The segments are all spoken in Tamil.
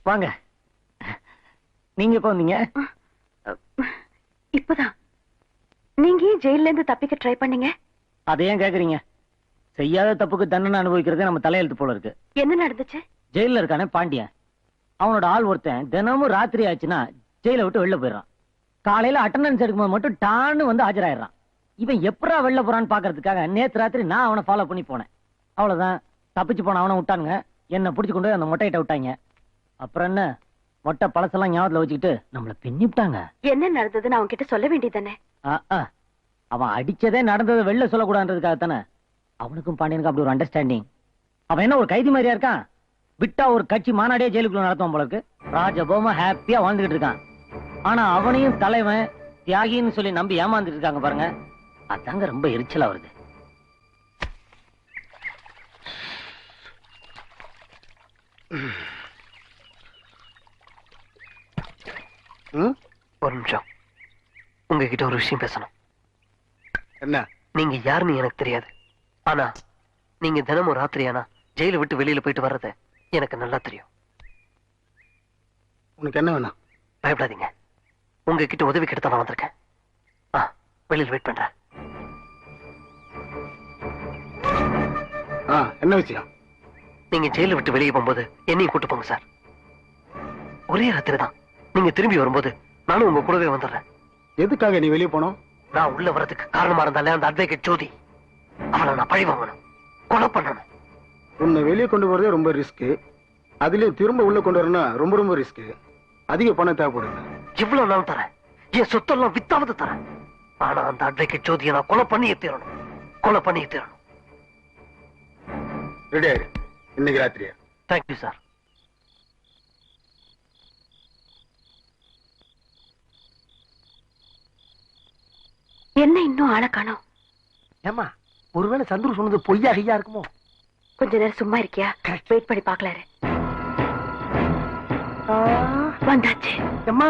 வாங்க. நீங்க எப்ப வந்தீங்க? இப்பதான். நீங்க ஏன் ஜெயில இருந்து தப்பிக்க ட்ரை பண்ணீங்க? அதை ஏன் கேக்குறீங்க? செய்யாத தப்புக்கு தண்டனை அனுபவிக்கிறதே நம்ம தலையெழுத்து போல இருக்கு. என்ன நடந்துச்சு? ஜெயில இருக்கானே பாண்டியன், அவனோட ஆள் ஒருத்தன் தினமும் ராத்திரி ஆச்சுன்னா ஜெயில விட்டு வெளில போயிடறான். காலையில அட்டண்டன்ஸ் எடுக்கும்போது மட்டும் டான்னு வந்து ஆஜராயிடறான். இவன் எப்படா வெளில போறான்னு பாக்குறதுக்காக நேத்து ராத்திரி நான் அவனை ஃபாலோ பண்ணி போனேன். அவ்வளவுதான், தப்பிச்சு போன அவனை விட்டானுங்க, என்ன பிடிச்சு கொண்டு போய் அந்த மொட்டையிட்ட விட்டாங்க. அப்புறம் என்ன, மொட்டை பழசெல்லாம் ஞாபகத்துல வச்சுக்கிட்டு நம்மள பின்னிவிட்டாங்க. என்ன நடந்ததுன்னு அவன் கிட்ட சொல்ல வேண்டியதானே? அவன் அடிச்சதே நடந்ததை வெளில சொல்லக்கூடாதுன்றதுக்காக தானே. அவனுக்கும் பாண்டியனுக்கும் அப்படி ஒரு அண்டர்ஸ்டாண்டிங். அவன் என்ன ஒரு கைதி மாதிரியா இருக்கான்? விட்டா ஒரு கட்சி மாநாடே ஜெயிலுக்குள்ள நடத்துவான் போல இருக்கு. ராஜபோமா ஹாப்பியா வாழ்ந்துகிட்டு இருக்கான். ஆனா அவனையும் தலைவன் தியாகின்னு சொல்லி நம்பி ஏமாந்துட்டு இருக்காங்க பாருங்க. அதாங்க ரொம்ப எரிச்சலா வருது. ஒரு நிமிஷம், உங்ககிட்ட ஒரு விஷயம் பேசணும். என்ன? நீங்க யாருன்னு எனக்கு தெரியாது, ஆனா நீங்க தினமும் ராத்திரி ஆனா ஜெயில விட்டு வெளியில போயிட்டு வர்றது எனக்கு நல்லா தெரியும். உனக்கு என்ன வேணும்? பயப்படாதீங்க, உங்ககிட்ட உதவி கிட்ட நான் வந்திருக்கேன். வெளியில் வெயிட் பண்றேன். என்ன விஷயம்? நீங்க ஜெயில விட்டு வெளியே போகும்போது என்னையும் கூட்டு போங்க சார். ஒரே ராத்திரி தான், நீங்க திரும்பி வரும்போது நானும் உங்க கூடவே வந்துடுறேன். எதுக்காக நீ வெளியே போனோம்? நான் உள்ள வர்றதுக்கு காரணமா இருந்தாலே அந்த அட்வொகேட் ஜோதி, அவளை நான் பழி வாங்கணும், கொலை பண்ணணும். உன்னை வெளியே கொண்டு போறதே ரொம்ப ரிஸ்க். அதுலயும் திரும்ப உள்ள கொண்டு வரணும்னா ரொம்ப ரொம்ப ரிஸ்க். அதிக பணம் தேவைப்படுது. இவ்வளவு நான் தரேன், என் சொத்தெல்லாம் வித்தாவது தரேன். ஆனா அந்த அட்வொகேட் ஜோதியை நான் கொலை பண்ணியே தீரணும், கொலை பண்ணியே தீரணும். ரெடி ஆயிரு, இன்னைக்கு ராத்திரியா? Thank you sir. என்ன இன்னும் ஆளை காணோம்? ஏமா, ஒருவேளை சந்துரு சொன்னது பொய்யா கையா இருக்குமோ? கொஞ்ச நேரம் சும்மா இருக்கியா? வெயிட் பண்ணி பாக்கலாரு. வந்தாச்சு. அம்மா,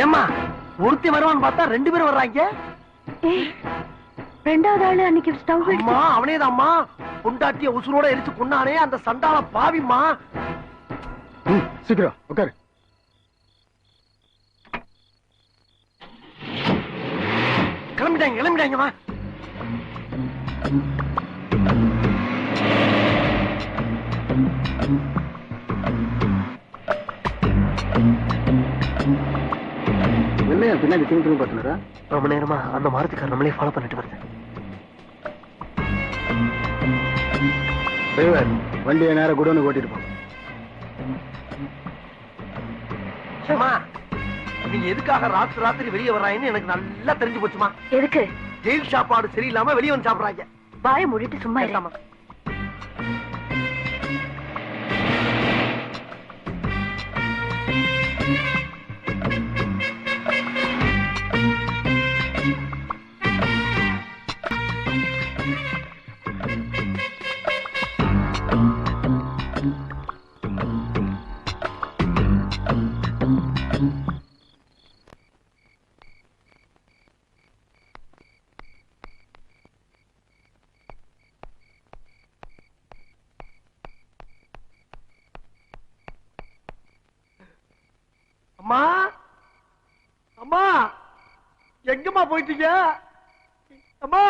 ஏமா, ஒருத்தி வருவான்னு பார்த்தா ரெண்டு பேரும் வர்றாங்க. ரெண்டாவது ஆளு அன்னைக்கு ஸ்டவ். அம்மா, அவனேதாம்மா, பொண்டாட்டிய உசுரோட எரிச்சு கொண்டானே அந்த சண்டால பாவிம்மா. சீக்கிரம் உட்காரு. கிளம்பிட்டாங்க கிளம்பிட்டாங்கம்மா. என்ன பின்னாடி திரும்பி பார்த்துனாரா? ரொம்ப நேரமா அந்த மாருதிக்கார் நம்மளே ஃபாலோ பண்ணிட்டு வருது. டிரைவர், வண்டியை நேரம் குடோனு ஓட்டிட்டு போங்க. நீங்க எதுக்காக ராத்திரி வெளியே வர்றாங்கன்னு எனக்கு நல்லா தெரிஞ்சு போச்சுமா. எதுக்கு? ஜெயில் சாப்பாடு சரியில்லாம வெளியே வந்து சாப்பிடுறாங்க. வாயை மூடிட்டு சும்மா இல்லாம. அம்மா, அம்மா, எங்கம்மா போயிட்டீங்க? அம்மா,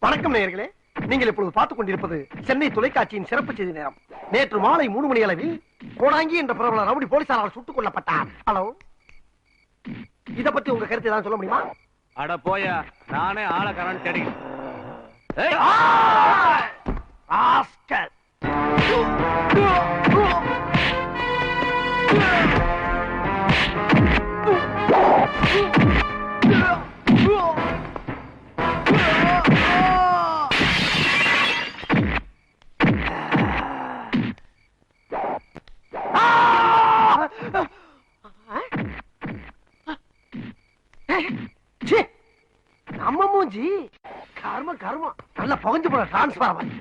வணக்கம் நேயர்களே, நீங்கள் இப்பொழுது பார்த்துக் கொண்டிருப்பது சென்னை தொலைக்காட்சியின் சிறப்பு செய்தி நேரம். நேற்று மாலை 3 மணி அளவில் கோடாங்கி என்ற பிரபல ரவுடி போலீசாரால் சுட்டுக் கொல்லப்பட்டார். ஹலோ, இத பத்தி உங்க கருத்து ஏதாவது சொல்ல முடியுமா? அட போயா, நானே ஆளக்காரன் தேடி. ராஸ்கல். நம்ம மூஞ்சி கர்ம கர்மம் நல்லா பகஞ்சு போன டிரான்ஸ்பார்மர்.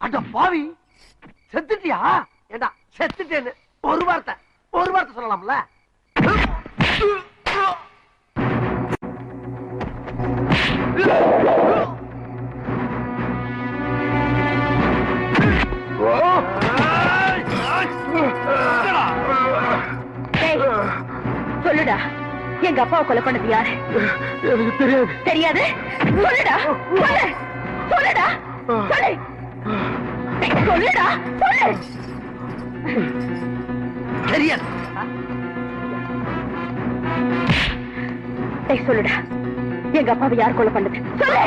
அட பாவி, செத்துட்டியா? ஏண்டா செத்துட்டேன்னு ஒரு வார்த்தை சொல்லலாம்ல? சொல்லுடா, எங்க அப்பாவை கொலை பண்ணது யாரு? எனக்கு தெரியாது. தெரியாது? சொல்லுடா, சொல்லு, சொல்லுடா, சொல்லு, சொல்லுடா, சொல்லு. தெரியாது. சொல்லுடா, எங்க அப்பாவை யார் கொலை பண்ணது? சொல்லு,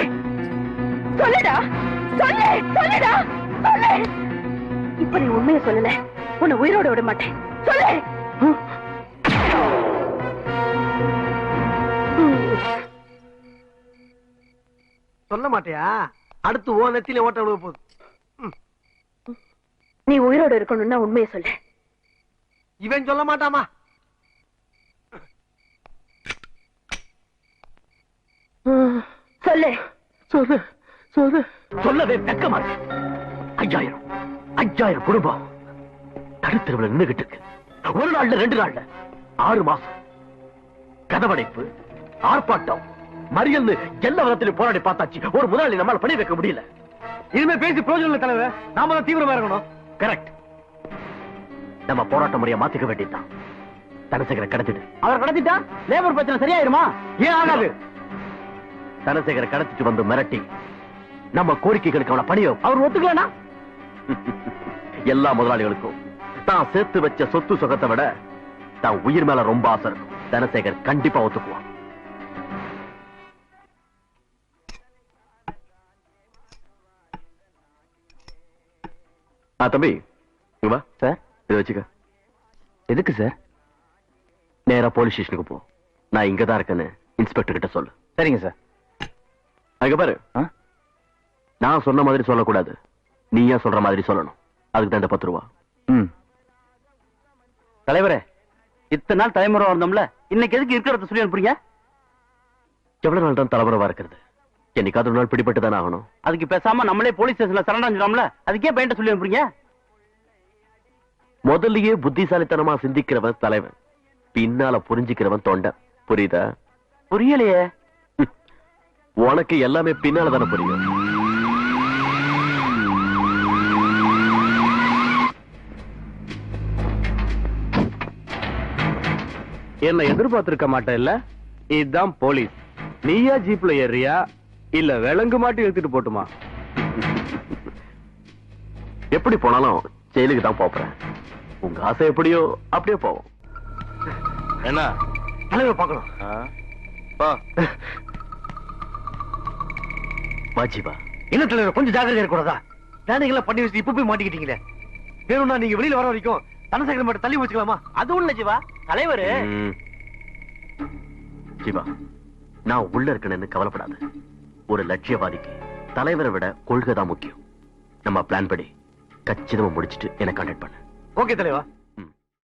சொல்லுடா, சொல்லு, சொல்லுடா, சொல்லு. இப்ப நீ உண்மையை சொல்லல, உன்னை உயிரோட விட மாட்டேன். சொல்லு. சொல்ல மாட்டியா? அடுத்து ஓ நெத்தியில ஓட்ட விழுவ போகுது. நீ உயிரோட இருக்கணும்னா உண்மையை சொல்லு. இவன் சொல்ல மாட்டாமா? சொல்லு, சொல்லு, சொல்லு. சொல்லவே வெக்கமா இருக்கு. 5000 குடும்பம் நடுத்தருவில் நின்றுகிட்டு இருக்கு. ஒரு நாள்ல 2 நாள்ல 6 மாசம் கதவடைப்பு, ஆர்ப்பாட்டம், மறியல் எல்லா விதத்திலும் போராடி பார்த்தாச்சு. ஒரு முதலாளி நம்மால பண்ணி வைக்க முடியல. இனிமே பேசி பிரயோஜனம் இல்ல தலைவர். நாம தான் தீவிரமா இருக்கணும். கரெக்ட். நம்ம போராட்ட முறையை மாத்திக்க வேண்டியதுதான். தனசேகரை கடத்திட்டு. அவர் கடத்திட்டா லேபர் பிரச்சனை சரியாயிருமா? ஏன் ஆகாது? தனசேகரை கடத்திட்டு வந்து மிரட்டி நம்ம கோரிக்கைகளுக்கு அவனை பணியோ. அவர் ஒத்துக்கலனா எல்லா முதலாளிகளுக்கும் தான் சேர்த்து வச்ச சொத்து சுகத்தை விட தான் உயிர் மேல ரொம்ப ஆசை இருக்கும். தனசேகர் கண்டிப்பா ஒத்துக்குவான். தம்பி இங்க வா சார். இதை வச்சுக்க. எதுக்கு சார்? நேரா போலீஸ் ஸ்டேஷனுக்கு போ. நான் இங்கதான் இருக்கேன்னு இன்ஸ்பெக்டர் கிட்ட சொல்லு. சரிங்க சார். அங்க பாரு, நான் சொன்ன மாதிரி சொல்லக்கூடாது, நீயா சொல்ற மாதிரி சொல்லணும். அதுக்கு தான் இந்த 10 ரூபா. தலைவரே, இத்தனை நாள் தலைமுறை வந்தோம்ல, இன்னைக்கு எதுக்கு இருக்கிறத சொல்லி அனுப்புறீங்க? எவ்வளவு நாள் தான் தலைமுறைவா இருக்கிறது? என்னைக்காவது ஒரு நாள் பிடிபட்டு தானே ஆகணும். அதுக்கு பேசாம நம்மளே போலீஸ் ஸ்டேஷன்ல சரணடைஞ்சிடலாம்ல. அதுக்கே பையன்ட்ட சொல்லி அனுப்புறீங்க? முதல்லயே புத்திசாலித்தனமா சிந்திக்கிறவன் தலைவன், பின்னால புரிஞ்சுக்கிறவன் தொண்டன். புரியுதா? புரியலையே. உனக்கு எல்லாமே பின்னால தானே புரியும். என்ன எதிர்பார்த்திருக்க மாட்டேன் இல்ல? இதுதான் போலீஸ். நீயா ஜீப்ல ஏறியா இல்ல விலங்கு மாட்டி எடுத்துட்டு போட்டுமா? எப்படி போனாலும் ஜெயிலுக்கு தான் போறேன். உங்க ஆசை எப்படியோ அப்படியே போவோம். என்ன தலைவர் பார்க்கணும். வாஜிபா, என்ன தலைவர் கொஞ்சம் ஜாக்கிரதையா இருக்கக்கூடாதா? வேலைகளை பண்ணி வச்சு இப்ப போய் மாட்டிக்கிட்டீங்களே. வேணும்னா நீங்க வெளியில வர வரைக்கும் தனசேகரன் மட்டும் தள்ளி வச்சுக்கலாமா? அது ஒண்ணு ஜீவா. தலைவரு ஜீவா, நான் உள்ள இருக்கணும்னு கவலைப்படாத. ஒரு லட்சியவாதிக்கு தலைவரை விட கொள்கை தான் முக்கியம். நம்ம பிளான் படி கச்சிதமா முடிச்சிட்டு என்ன கான்டாக்ட் பண்ணு. ஓகே தலைவா.